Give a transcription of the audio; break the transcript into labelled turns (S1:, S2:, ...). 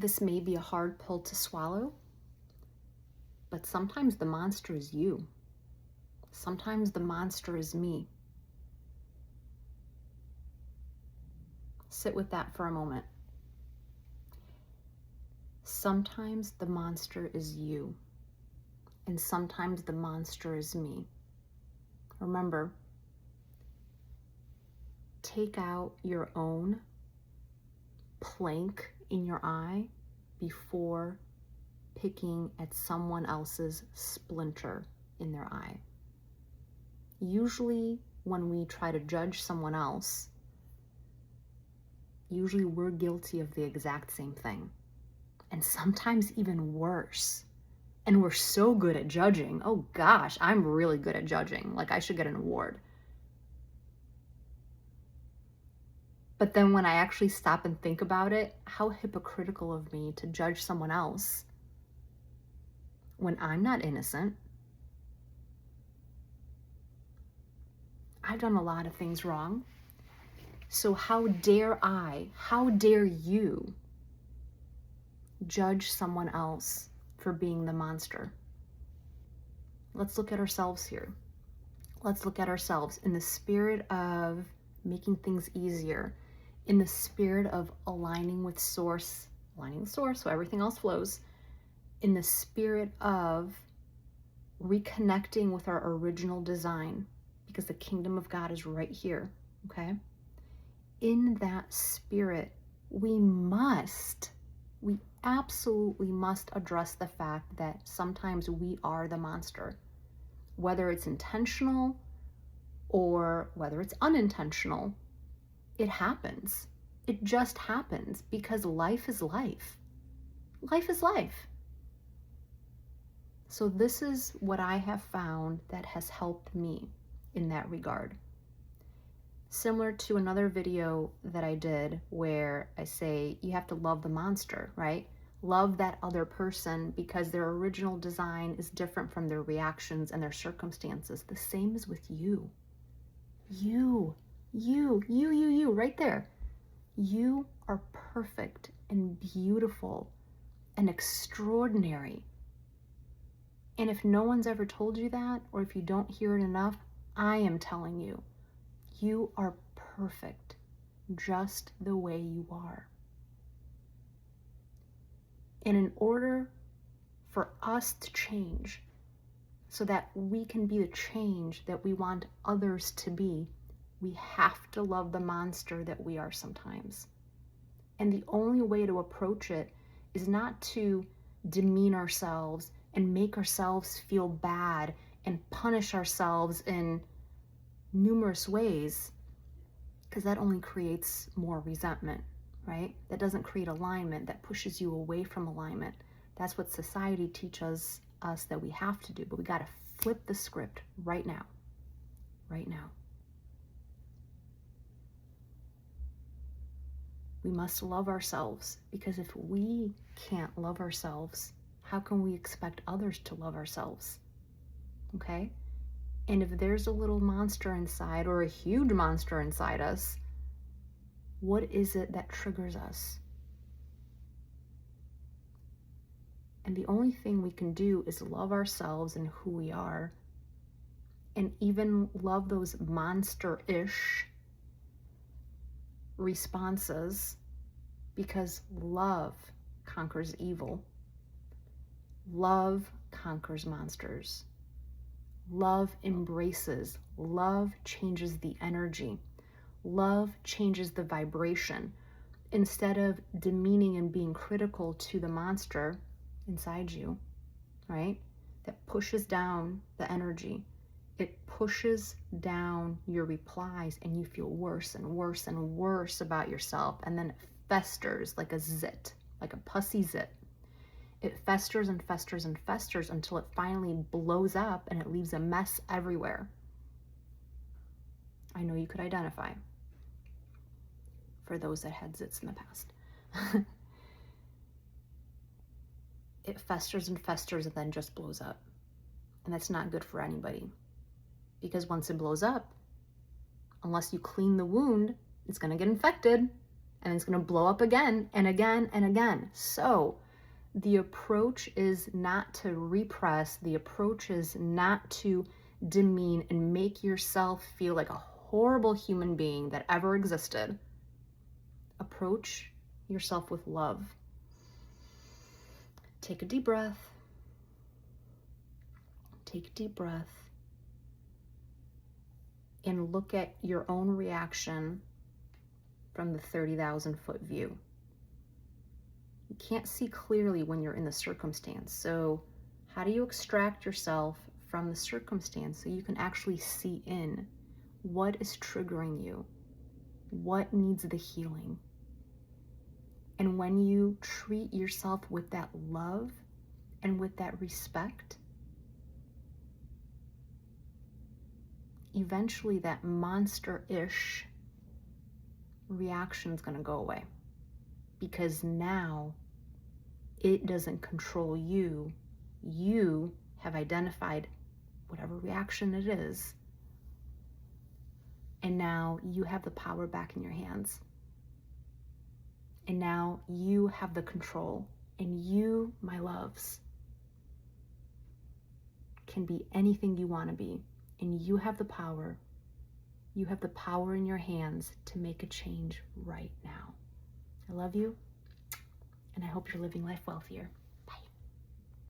S1: This may be a hard pill to swallow, but sometimes the monster is you. Sometimes the monster is me. Sit with that for a moment. Sometimes the monster is you, and sometimes the monster is me. Remember, take out your own plank in your eye before picking at someone else's splinter in their eye. Usually when we try to judge someone else, usually we're guilty of the exact same thing. And sometimes even worse. And we're so good at judging. Oh gosh, I'm really good at judging. Like I should get an award. But then when I actually stop and think about it, how hypocritical of me to judge someone else when I'm not innocent. I've done a lot of things wrong. So how dare you judge someone else for being the monster? Let's look at ourselves here. Let's look at ourselves in the spirit of making things easier, in the spirit of aligning with source so everything else flows, in the spirit of reconnecting with our original design, because the kingdom of God is right here, okay? In that spirit, we absolutely must address the fact that sometimes we are the monster, whether it's intentional or whether it's unintentional. It happens. It just happens because life is life. Life is life. So this is what I have found that has helped me in that regard. Similar to another video that I did where I say you have to love the monster, right? Love that other person because their original design is different from their reactions and their circumstances. The same is with you. You, right there. You are perfect and beautiful and extraordinary. And if no one's ever told you that, or if you don't hear it enough, I am telling you, you are perfect just the way you are. And in order for us to change so that we can be the change that we want others to be, we have to love the monster that we are sometimes. And the only way to approach it is not to demean ourselves and make ourselves feel bad and punish ourselves in numerous ways, because that only creates more resentment, right? That doesn't create alignment, that pushes you away from alignment. That's what society teaches us that we have to do, but we got to flip the script right now. Right now. We must love ourselves, because if we can't love ourselves, how can we expect others to love ourselves? Okay? And if there's a little monster inside or a huge monster inside us, what is it that triggers us? And the only thing we can do is love ourselves and who we are, and even love those monster-ish responses, because love conquers evil. Love conquers monsters. Love embraces. Love changes the energy. Love changes the vibration. Instead of demeaning and being critical to the monster inside you, right? That pushes down the energy. It pushes down your replies, and you feel worse and worse and worse about yourself. And then it festers like a zit, like a pussy zit. It festers and festers and festers until it finally blows up and it leaves a mess everywhere. I know you could identify, for those that had zits in the past. It festers and festers and then just blows up. And that's not good for anybody. Because once it blows up, unless you clean the wound, it's going to get infected and it's going to blow up again and again and again. So the approach is not to repress. The approach is not to demean and make yourself feel like a horrible human being that ever existed. Approach yourself with love. Take a deep breath. Take a deep breath. And look at your own reaction from the 30,000 foot view. You can't see clearly when you're in the circumstance. So how do you extract yourself from the circumstance so you can actually see in what is triggering you? What needs the healing? And when you treat yourself with that love and with that respect, eventually that monster-ish reaction is going to go away, because now it doesn't control you. You have identified whatever reaction it is, and now you have the power back in your hands. And now you have the control, and you, my loves, can be anything you want to be, and you have the power. You have the power in your hands to make a change right now. I love you, and I hope you're living life wealthier.